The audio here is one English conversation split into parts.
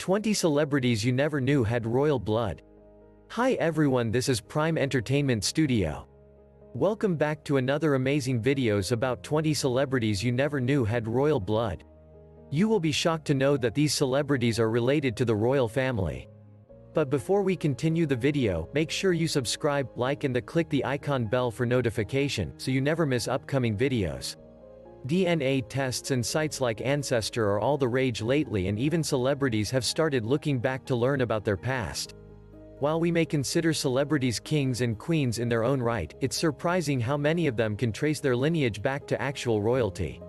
20 celebrities you never knew had royal blood. Hi everyone, this is Prime Entertainment Studio. Welcome back to another amazing videos about 20 celebrities you never knew had royal blood. You will be shocked to know that these celebrities are related to the royal family. But before we continue the video, make sure you subscribe, like and click the icon bell for notification, so you never miss upcoming videos. DNA tests and sites like Ancestor are all the rage lately, and even celebrities have started looking back to learn about their past. While we may consider celebrities kings and queens in their own right, it's surprising how many of them can trace their lineage back to actual royalty.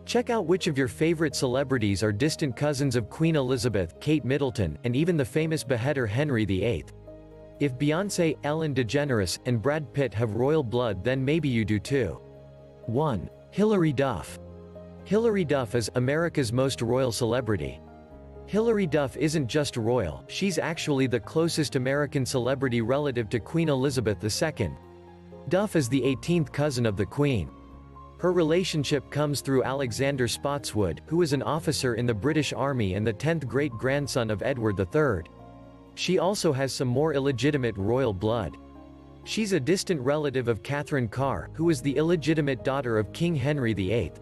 Check out which of your favorite celebrities are distant cousins of Queen Elizabeth, Kate Middleton, and even the famous beheader Henry VIII. If Beyoncé, Ellen DeGeneres, and Brad Pitt have royal blood, then maybe you do too. 1. Hilary Duff. Hilary Duff is America's most royal celebrity. Hilary Duff isn't just royal, she's actually the closest American celebrity relative to Queen Elizabeth II. Duff is the 18th cousin of the Queen. Her relationship comes through Alexander Spotswood, who was an officer in the British Army and the 10th great-grandson of Edward III. She also has some more illegitimate royal blood. She's a distant relative of Catherine Carr, who was the illegitimate daughter of King Henry VIII.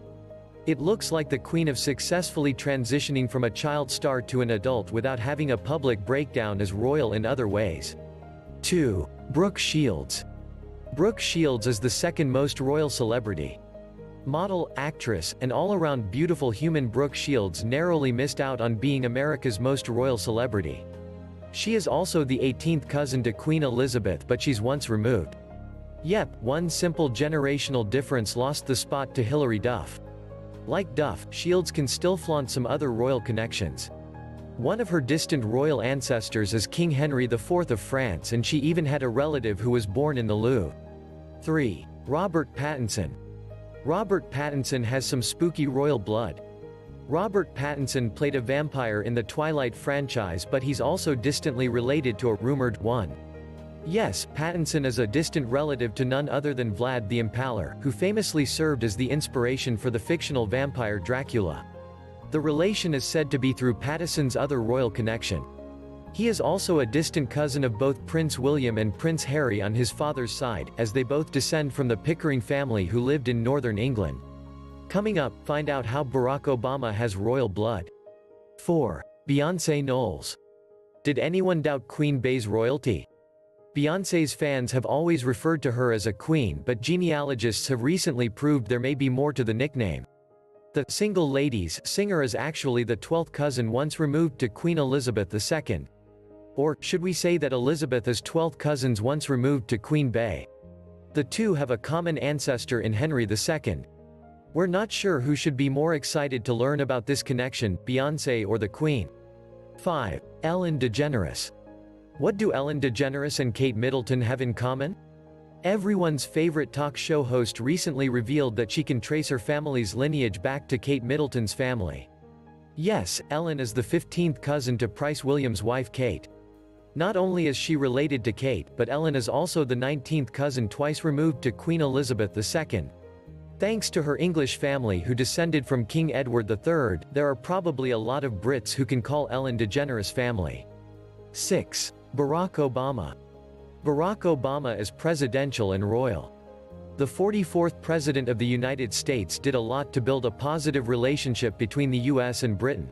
It looks like the Queen of successfully transitioning from a child star to an adult without having a public breakdown as royal in other ways. 2. Brooke Shields. Brooke Shields is the second most royal celebrity. Model, actress, and all-around beautiful human, Brooke Shields narrowly missed out on being America's most royal celebrity. She is also the 18th cousin to Queen Elizabeth, but she's once removed. Yep, one simple generational difference lost the spot to Hilary Duff. Like Duff, Shields can still flaunt some other royal connections. One of her distant royal ancestors is King Henry IV of France, and she even had a relative who was born in the Louvre. 3. Robert Pattinson. Robert Pattinson has some spooky royal blood. Robert Pattinson played a vampire in the Twilight franchise, but he's also distantly related to a rumored 1. Yes, Pattinson is a distant relative to none other than Vlad the Impaler, who famously served as the inspiration for the fictional vampire Dracula. The relation is said to be through Pattinson's other royal connection. He is also a distant cousin of both Prince William and Prince Harry on his father's side, as they both descend from the Pickering family who lived in northern England. Coming up, find out how Barack Obama has royal blood. 4. Beyoncé Knowles. Did anyone doubt Queen Bey's royalty? Beyoncé's fans have always referred to her as a queen, but genealogists have recently proved there may be more to the nickname. The single ladies singer is actually the 12th cousin once removed to Queen Elizabeth II. Or, should we say that Elizabeth is 12th cousins once removed to Queen Bey? The two have a common ancestor in Henry II. We're not sure who should be more excited to learn about this connection, Beyoncé or the Queen. 5. Ellen DeGeneres. What do Ellen DeGeneres and Kate Middleton have in common? Everyone's favorite talk show host recently revealed that she can trace her family's lineage back to Kate Middleton's family. Yes, Ellen is the 15th cousin to Prince William's wife Kate. Not only is she related to Kate, but Ellen is also the 19th cousin twice removed to Queen Elizabeth II. Thanks to her English family who descended from King Edward III, there are probably a lot of Brits who can call Ellen DeGeneres family. 6. Barack Obama. Barack Obama is presidential and royal. The 44th President of the United States did a lot to build a positive relationship between the US and Britain.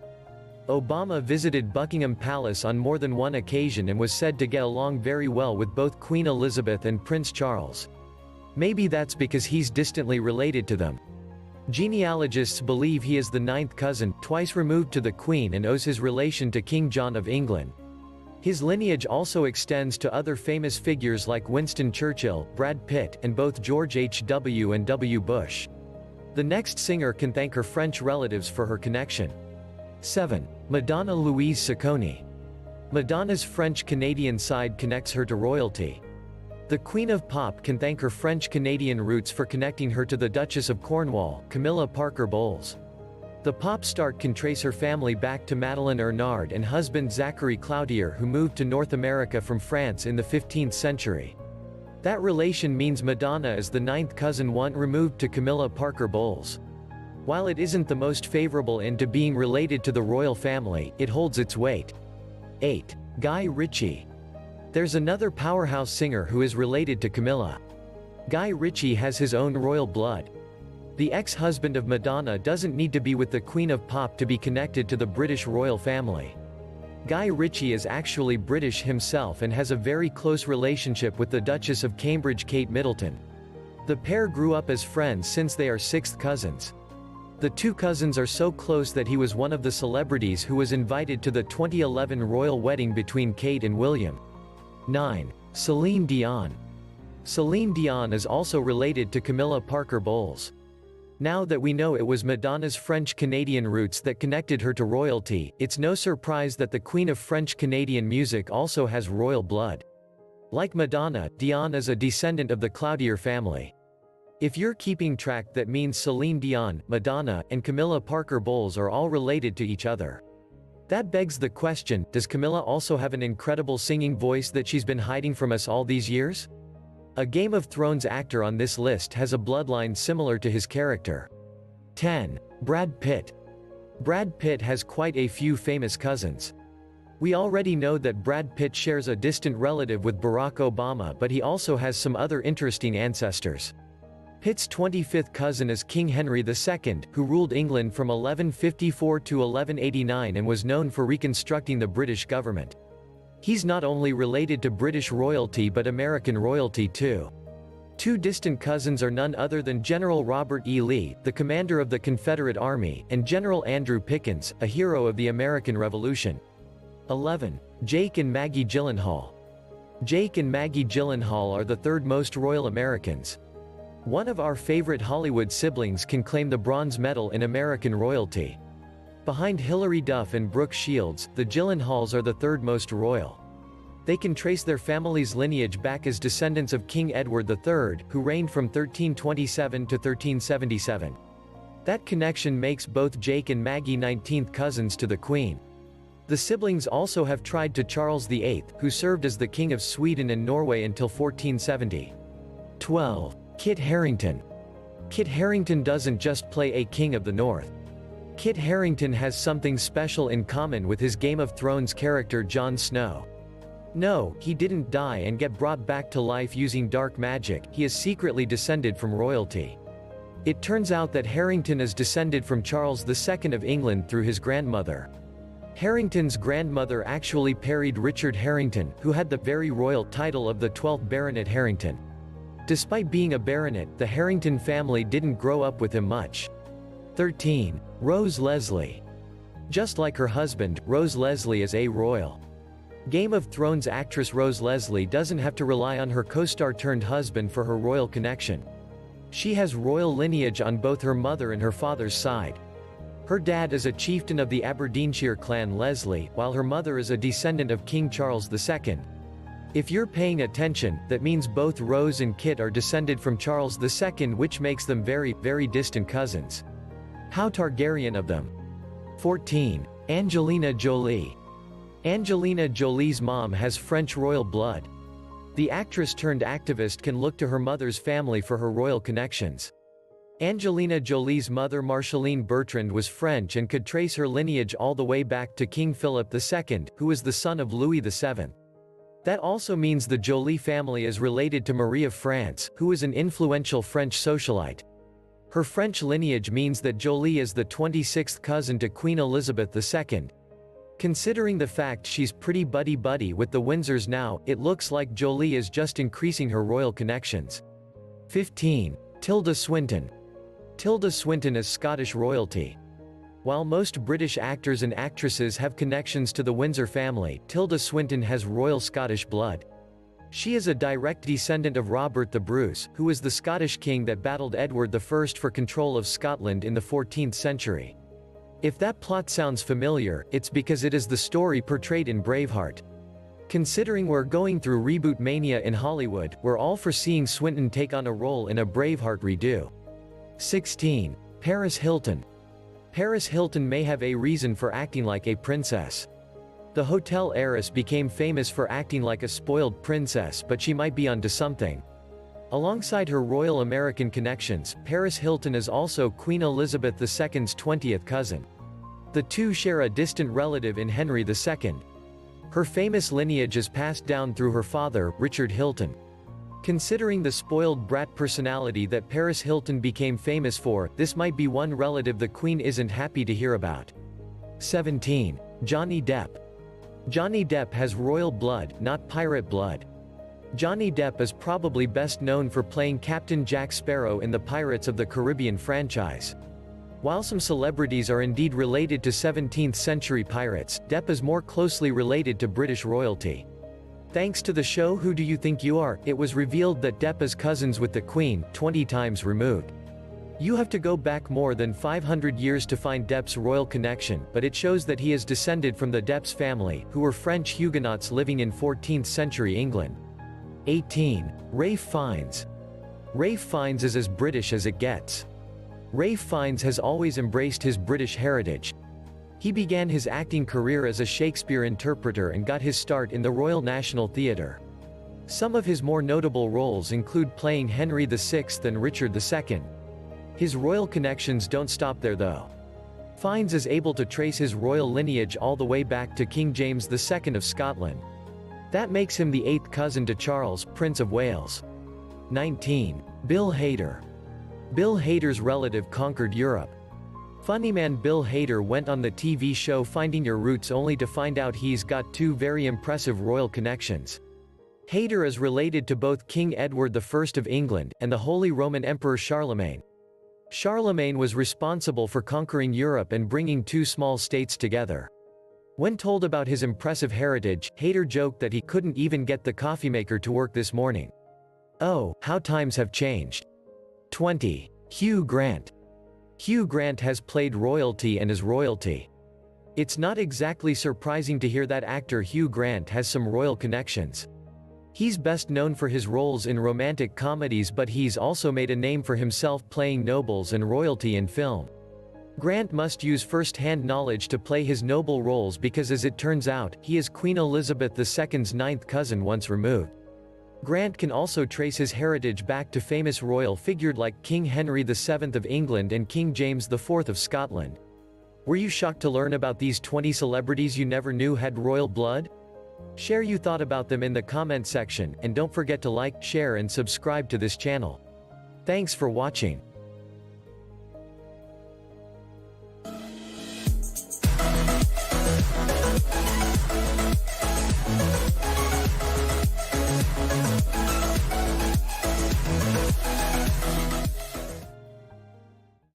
Obama visited Buckingham Palace on more than one occasion and was said to get along very well with both Queen Elizabeth and Prince Charles. Maybe that's because he's distantly related to them. Genealogists believe he is the 9th cousin, twice removed to the Queen, and owes his relation to King John of England. His lineage also extends to other famous figures like Winston Churchill, Brad Pitt, and both George H.W. and W. Bush. The next singer can thank her French relatives for her connection. 7. Madonna Louise Ciccone. Madonna's French-Canadian side connects her to royalty. The Queen of Pop can thank her French-Canadian roots for connecting her to the Duchess of Cornwall, Camilla Parker Bowles. The pop star can trace her family back to Madeleine Ernard and husband Zachary Cloutier, who moved to North America from France in the 15th century. That relation means Madonna is the 9th cousin one removed to Camilla Parker Bowles. While it isn't the most favorable into being related to the royal family, it holds its weight. 8. Guy Ritchie. There's another powerhouse singer who is related to Camilla. Guy Ritchie has his own royal blood. The ex-husband of Madonna doesn't need to be with the Queen of Pop to be connected to the British royal family. Guy Ritchie is actually British himself and has a very close relationship with the Duchess of Cambridge, Kate Middleton. The pair grew up as friends since they are sixth cousins. The two cousins are so close that he was one of the celebrities who was invited to the 2011 royal wedding between Kate and William. 9. Celine Dion. Celine Dion is also related to Camilla Parker Bowles. Now that we know it was Madonna's French-Canadian roots that connected her to royalty, it's no surprise that the Queen of French-Canadian music also has royal blood. Like Madonna, Dion is a descendant of the Cloutier family. If you're keeping track, that means Celine Dion, Madonna, and Camilla Parker Bowles are all related to each other. That begs the question, does Camilla also have an incredible singing voice that she's been hiding from us all these years? A Game of Thrones actor on this list has a bloodline similar to his character. 10. Brad Pitt. Brad Pitt has quite a few famous cousins. We already know that Brad Pitt shares a distant relative with Barack Obama, but he also has some other interesting ancestors. Pitt's 25th cousin is King Henry II, who ruled England from 1154 to 1189 and was known for reconstructing the British government. He's not only related to British royalty but American royalty too. Two distant cousins are none other than General Robert E. Lee, the commander of the Confederate Army, and General Andrew Pickens, a hero of the American Revolution. 11. Jake and Maggie Gyllenhaal. Jake and Maggie Gyllenhaal are the third most royal Americans. One of our favorite Hollywood siblings can claim the bronze medal in American royalty. Behind Hilary Duff and Brooke Shields, the Gyllenhaals are the third most royal. They can trace their family's lineage back as descendants of King Edward III, who reigned from 1327 to 1377. That connection makes both Jake and Maggie 19th cousins to the Queen. The siblings also have tried to Charles VIII, who served as the King of Sweden and Norway until 1470. 12. Kit Harington. Kit Harington doesn't just play a King of the North. Kit Harington has something special in common with his Game of Thrones character Jon Snow. No, he didn't die and get brought back to life using dark magic, he is secretly descended from royalty. It turns out that Harington is descended from Charles II of England through his grandmother. Harington's grandmother actually married Richard Harington, who had the very royal title of the 12th Baronet Harington. Despite being a baronet, the Harington family didn't grow up with him much. 13. Rose Leslie. Just like her husband, Rose Leslie is a royal. Game of Thrones actress Rose Leslie doesn't have to rely on her co-star turned husband for her royal connection. She has royal lineage on both her mother and her father's side. Her dad is a chieftain of the Aberdeenshire clan Leslie, while her mother is a descendant of King Charles II. If you're paying attention, that means both Rose and Kit are descended from Charles II, which makes them very, very distant cousins. How Targaryen of them. 14. Angelina Jolie. Angelina Jolie's mom has French royal blood. The actress turned activist can look to her mother's family for her royal connections. Angelina Jolie's mother Marceline Bertrand was French and could trace her lineage all the way back to King Philip II, who was the son of Louis VII. That also means the Jolie family is related to Marie of France, who was an influential French socialite. Her French lineage means that Jolie is the 26th cousin to Queen Elizabeth II. Considering the fact she's pretty buddy-buddy with the Windsors now, it looks like Jolie is just increasing her royal connections. 15. Tilda Swinton. Tilda Swinton is Scottish royalty. While most British actors and actresses have connections to the Windsor family, Tilda Swinton has royal Scottish blood. She is a direct descendant of Robert the Bruce, who was the Scottish king that battled Edward I for control of Scotland in the 14th century. If that plot sounds familiar, it's because it is the story portrayed in Braveheart. Considering we're going through reboot mania in Hollywood, we're all for seeing Swinton take on a role in a Braveheart redo. 16. Paris Hilton. Paris Hilton may have a reason for acting like a princess. The hotel heiress became famous for acting like a spoiled princess, but she might be onto something. Alongside her Royal American connections, Paris Hilton is also Queen Elizabeth II's 20th cousin. The two share a distant relative in Henry II. Her famous lineage is passed down through her father, Richard Hilton. Considering the spoiled brat personality that Paris Hilton became famous for, this might be one relative the Queen isn't happy to hear about. 17. Johnny Depp. Johnny Depp has royal blood, not pirate blood. Johnny Depp is probably best known for playing Captain Jack Sparrow in the Pirates of the Caribbean franchise. While some celebrities are indeed related to 17th-century pirates, Depp is more closely related to British royalty. Thanks to the show Who Do You Think You Are?, it was revealed that Depp is cousins with the Queen, 20 times removed. You have to go back more than 500 years to find Depp's royal connection, but it shows that he is descended from the Depp's family, who were French Huguenots living in 14th-century England. 18. Ralph Fiennes. Ralph Fiennes is as British as it gets. Ralph Fiennes has always embraced his British heritage. He began his acting career as a Shakespeare interpreter and got his start in the Royal National Theatre. Some of his more notable roles include playing Henry VI and Richard II. His royal connections don't stop there though. Fiennes is able to trace his royal lineage all the way back to King James II of Scotland. That makes him the 8th cousin to Charles, Prince of Wales. 19. Bill Hader. Bill Hader's relative conquered Europe. Funny man Bill Hader went on the TV show Finding Your Roots only to find out he's got two very impressive royal connections. Hader is related to both King Edward I of England and the Holy Roman Emperor Charlemagne. Charlemagne was responsible for conquering Europe and bringing two small states together. When told about his impressive heritage, Hader joked that he couldn't even get the coffee maker to work this morning. Oh, how times have changed. 20. Hugh Grant. Hugh Grant has played royalty and is royalty. It's not exactly surprising to hear that actor Hugh Grant has some royal connections. He's best known for his roles in romantic comedies, but he's also made a name for himself playing nobles and royalty in film. Grant must use first-hand knowledge to play his noble roles because, as it turns out, he is Queen Elizabeth II's 9th cousin once removed. Grant can also trace his heritage back to famous royal figures like King Henry VII of England and King James IV of Scotland. Were you shocked to learn about these 20 celebrities you never knew had royal blood? Share your thought about them in the comment section, and don't forget to like, share and subscribe to this channel. Thanks for watching.